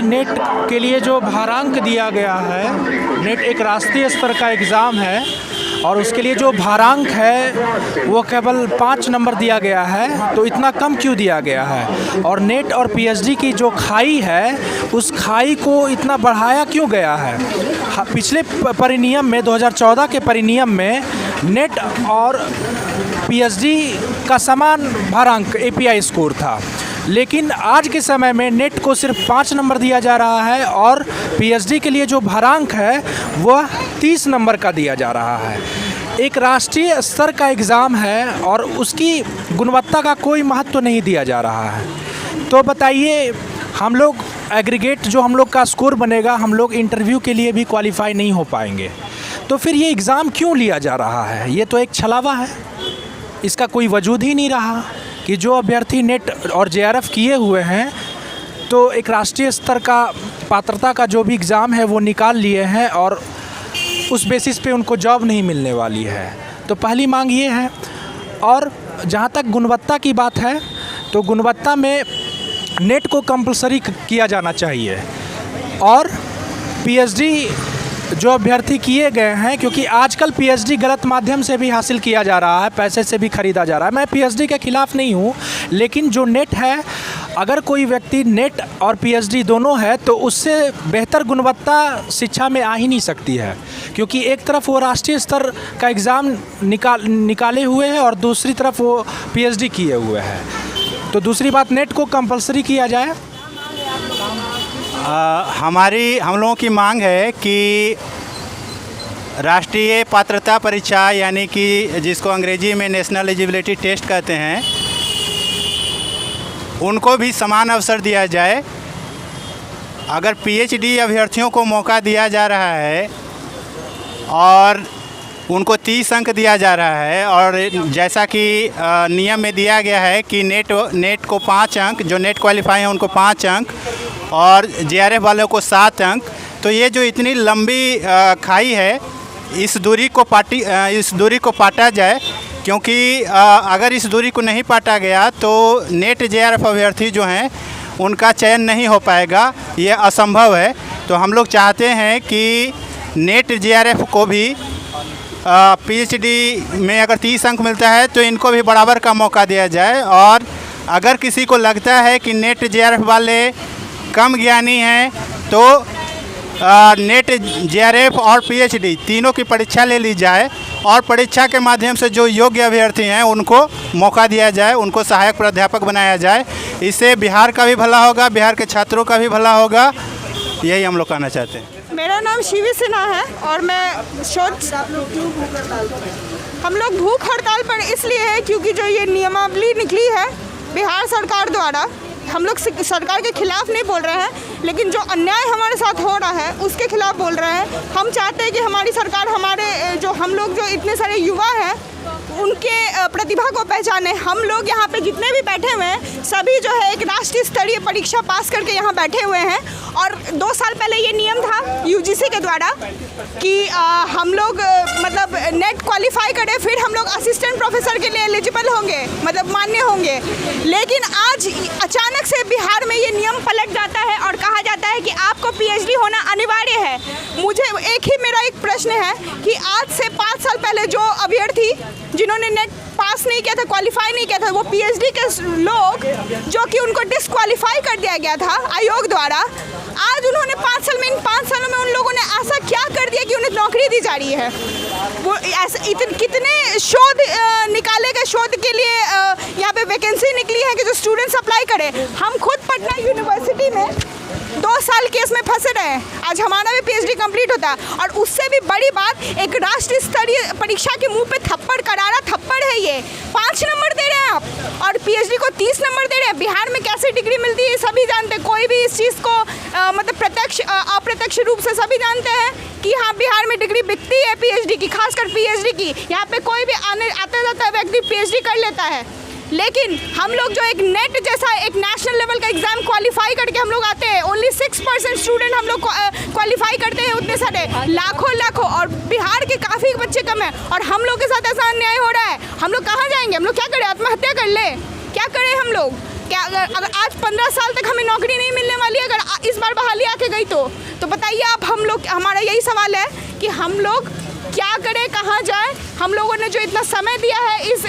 Net के लिए जो भारांक दिया गया है, नेट एक राष्ट्रीय स्तर का एग्ज़ाम है और उसके लिए जो भारांक है वो केवल 5 नंबर दिया गया है। तो इतना कम क्यों दिया गया है? और नेट और पीएचडी की जो खाई है उस खाई को इतना बढ़ाया क्यों गया है? पिछले परिनियम में 2014 के परिनियम में नेट और पीएचडी का समान भारांक एपीआई स्कोर था, लेकिन आज के समय में नेट को सिर्फ 5 नंबर दिया जा रहा है और पीएचडी के लिए जो भारांक है वह 30 नंबर का दिया जा रहा है। एक राष्ट्रीय स्तर का एग्ज़ाम है और उसकी गुणवत्ता का कोई महत्व नहीं दिया जा रहा है। तो बताइए, हम लोग एग्रीगेट जो हम लोग का स्कोर बनेगा, हम लोग इंटरव्यू के लिए भी क्वालिफाई नहीं हो पाएंगे। तो फिर ये एग्ज़ाम क्यों लिया जा रहा है? ये तो एक छलावा है, इसका कोई वजूद ही नहीं रहा कि जो अभ्यर्थी नेट और जेआरएफ किए हुए हैं तो एक राष्ट्रीय स्तर का पात्रता का जो भी एग्ज़ाम है वो निकाल लिए हैं और उस बेसिस पे उनको जॉब नहीं मिलने वाली है। तो पहली मांग ये है। और जहाँ तक गुणवत्ता की बात है तो गुणवत्ता में नेट को कंपलसरी किया जाना चाहिए और पीएचडी जो अभ्यर्थी किए गए हैं, क्योंकि आजकल पीएचडी गलत माध्यम से भी हासिल किया जा रहा है, पैसे से भी ख़रीदा जा रहा है। मैं पीएचडी के ख़िलाफ़ नहीं हूँ, लेकिन जो नेट है, अगर कोई व्यक्ति नेट और पीएचडी दोनों है तो उससे बेहतर गुणवत्ता शिक्षा में आ ही नहीं सकती है, क्योंकि एक तरफ वो राष्ट्रीय स्तर का एग्ज़ाम निकाले हुए हैं और दूसरी तरफ वो पीएचडी किए हुए हैं। तो दूसरी बात, नेट को कंपलसरी किया जाए। हम लोगों की मांग है कि राष्ट्रीय पात्रता परीक्षा यानी कि जिसको अंग्रेजी में नेशनल एलिजिबिलिटी टेस्ट कहते हैं, उनको भी समान अवसर दिया जाए। अगर पीएचडी अभ्यर्थियों को मौका दिया जा रहा है और उनको 30 अंक दिया जा रहा है और जैसा कि नियम में दिया गया है कि नेट को 5 अंक, जो नेट क्वालिफाई हैं उनको 5 अंक और जेआरएफ वालों को 7 अंक, तो ये जो इतनी लंबी खाई है, इस दूरी को पाटा जाए, क्योंकि अगर इस दूरी को नहीं पाटा गया तो नेट जेआरएफ अभ्यर्थी जो हैं उनका चयन नहीं हो पाएगा, ये असंभव है। तो हम लोग चाहते हैं कि नेट जेआरएफ को भी पीएचडी में अगर 30 अंक मिलता है तो इनको भी बराबर का मौका दिया जाए। और अगर किसी को लगता है कि नेट जेआरएफ वाले कम ज्ञानी हैं तो नेट जेआरएफ और पीएचडी तीनों की परीक्षा ले ली जाए और परीक्षा के माध्यम से जो योग्य अभ्यर्थी हैं उनको मौका दिया जाए, उनको सहायक प्राध्यापक बनाया जाए। इससे बिहार का भी भला होगा, बिहार के छात्रों का भी भला होगा। यही हम लोग कहना चाहते हैं। मेरा नाम शिवी सिन्हा है और मैं हम लोग भूख हड़ताल पर इसलिए है क्योंकि जो ये नियमावली निकली है बिहार सरकार द्वारा, हम लोग सरकार के खिलाफ नहीं बोल रहे हैं, लेकिन जो अन्याय हमारे साथ हो रहा है उसके खिलाफ बोल रहे हैं। हम चाहते हैं कि हमारी सरकार हम लोग जो इतने सारे युवा हैं उनके प्रतिभा को पहचाने। हम लोग यहाँ पे जितने भी बैठे हुए हैं सभी जो है एक राष्ट्रीय स्तरीय परीक्षा पास करके यहाँ बैठे हुए हैं। और 2 साल पहले ये नियम था यूजीसी के द्वारा कि हम लोग मतलब नेट क्वालिफाई करें, फिर हम लोग असिस्टेंट प्रोफेसर के लिए एलिजिबल होंगे, मतलब मान्य होंगे। लेकिन आज अचानक से बिहार में ये नियम पलट जाता है और कहा जाता है कि आपको पीएचडी होना अनिवार्य है। मुझे मेरा एक प्रश्न है कि आज से 5 साल पहले जो अभ्यर्थी जिन्होंने नेट पास नहीं किया था, क्वालिफाई नहीं किया था, वो पीएचडी के लोग जो कि उनको डिस्क्वालीफाई कर दिया गया था आयोग द्वारा, आज उन्होंने 5 सालों में उन लोगों ने ऐसा क्या कर दिया कि उन्हें नौकरी दी जा रही है। वो ऐसे कितने शोध निकाले गए, शोध के लिए यहाँ पे वैकेंसी निकली है कि जो स्टूडेंट्स अप्लाई करें। हम खुद पटना यूनिवर्सिटी में 2 साल केस में फंसे रहे हैं, आज हमारा भी पीएचडी कंप्लीट होता है। और उससे भी बड़ी बात, एक राष्ट्रीय स्तरीय परीक्षा के मुंह पे थप्पड़, करारा थप्पड़ है ये। 5 नंबर दे रहे हैं आप और पीएचडी को 30 नंबर दे रहे हैं। बिहार में कैसे डिग्री मिलती है सभी जानते हैं, कोई भी इस चीज़ को मतलब प्रत्यक्ष अप्रत्यक्ष रूप से सभी जानते हैं कि हाँ बिहार में डिग्री बिकती है पीएचडी की, खासकर पीएचडी की। यहाँ पे कोई भी आता जाता व्यक्ति पीएचडी कर लेता है। लेकिन हम लोग जो एक नेट जैसा एक नेशनल लेवल का एग्जाम क्वालिफाई करके हम लोग आते हैं, ओनली 6% स्टूडेंट हम लोग क्वालिफाई करते हैं, उतने सारे लाखों और बिहार के काफ़ी बच्चे कम हैं और हम लोग के साथ ऐसा अन्याय हो रहा है। हम लोग कहाँ जाएंगे? हम लोग क्या करें? आत्महत्या कर ले? क्या करें हम लोग? क्या अगर आज 15 साल तक हमें नौकरी नहीं मिलने वाली, अगर इस बार बहाली आके गई तो बताइए आप, हम लोग, हमारा यही सवाल है कि हम लोग क्या करें, कहाँ जाएं। हम लोगों ने जो इतना समय दिया है इस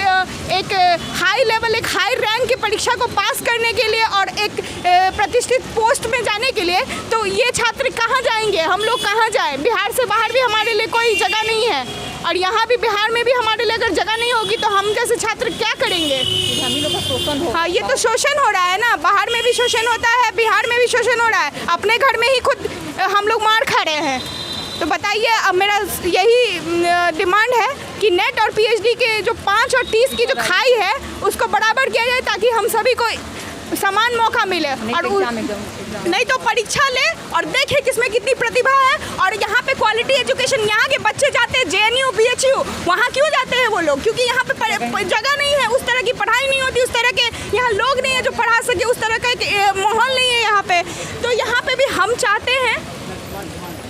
एक हाई लेवल, एक हाई रैंक की परीक्षा को पास करने के लिए और एक प्रतिष्ठित पोस्ट में जाने के लिए, तो ये छात्र कहाँ जाएंगे, हम लोग कहाँ जाएं। बिहार से बाहर भी हमारे लिए कोई जगह नहीं है, और यहाँ भी बिहार में भी हमारे लिए अगर जगह नहीं होगी तो हम जैसे छात्र क्या करेंगे। हाँ, ये तो शोषण हो रहा है ना, बाहर में भी शोषण होता है, बिहार में भी शोषण हो रहा है, अपने घर में ही खुद हम लोग मार खा रहे हैं। तो बताइए, अब मेरा यही डिमांड है कि नेट और पीएचडी के जो 5 और 30 की जो खाई है उसको बराबर किया जाए, ताकि हम सभी को समान मौका मिले। और नहीं तो परीक्षा ले और देखे किसमें कितनी प्रतिभा है। और यहाँ पे क्वालिटी एजुकेशन, यहाँ के बच्चे जाते हैं JNU PHU, वहाँ क्यों जाते हैं वो लोग? क्योंकि यहाँ पे जगह नहीं है, उस तरह की पढ़ाई नहीं होती, उस तरह के यहाँ लोग नहीं है जो पढ़ा सके, उस तरह का माहौल नहीं है यहाँ पे। तो यहाँ पे भी हम चाहते हैं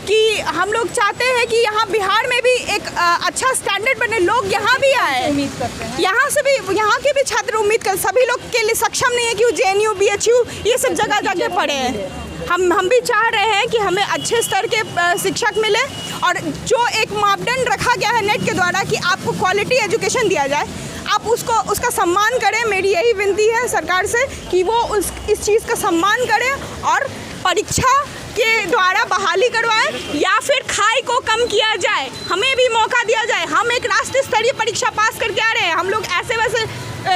कि हम लोग चाहते हैं कि यहाँ बिहार में भी एक अच्छा स्टैंडर्ड बने, लोग यहाँ भी आए, उम्मीद करते हैं। यहाँ से भी, यहाँ के भी छात्र उम्मीद कर, सभी लोग के लिए सक्षम नहीं है कि वो JNU BHU ये सब जगह जाके पढ़े हैं। हम भी चाह रहे हैं कि हमें अच्छे स्तर के शिक्षक मिले, और जो एक मापदंड रखा गया है नेट के द्वारा कि आपको क्वालिटी एजुकेशन दिया जाए, आप उसका सम्मान करें। मेरी यही विनती है सरकार से कि वो इस चीज़ का सम्मान करें और परीक्षा के द्वारा बहाली करवाएं, या फिर खाई को कम किया जाए, हमें भी मौका दिया जाए। हम एक राष्ट्रीय स्तरीय परीक्षा पास करके आ रहे हैं, हम लोग ऐसे वैसे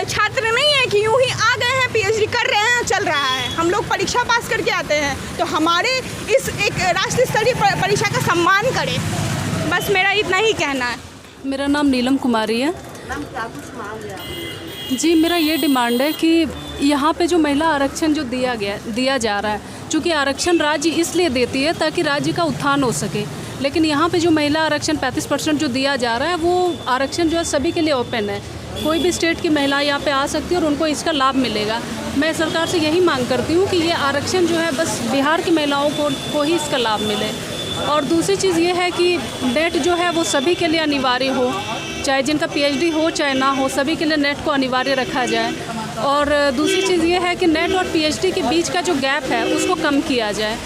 छात्र नहीं है कि यूं ही आ गए हैं, PhD कर रहे हैं, चल रहा है। हम लोग परीक्षा पास करके आते हैं, तो हमारे इस एक राष्ट्रीय स्तरीय परीक्षा का सम्मान करें। बस मेरा इतना ही कहना है। मेरा नाम नीलम कुमारी है जी। मेरा ये डिमांड है कि यहाँ पे जो महिला आरक्षण जो दिया जा रहा है, चूँकि आरक्षण राज्य इसलिए देती है ताकि राज्य का उत्थान हो सके, लेकिन यहाँ पे जो महिला आरक्षण 35% जो दिया जा रहा है, वो आरक्षण जो है सभी के लिए ओपन है। कोई भी स्टेट की महिला यहाँ पे आ सकती है और उनको इसका लाभ मिलेगा। मैं सरकार से यही मांग करती हूँ कि ये आरक्षण जो है बस बिहार की महिलाओं को ही इसका लाभ मिले। और दूसरी चीज़ ये है कि नेट जो है वो सभी के लिए अनिवार्य हो, चाहे जिनका PhD हो चाहे ना हो, सभी के लिए नेट को अनिवार्य रखा जाए। और दूसरी चीज़ ये है कि नेट और PhD के बीच का जो गैप है उसको कम किया जाए।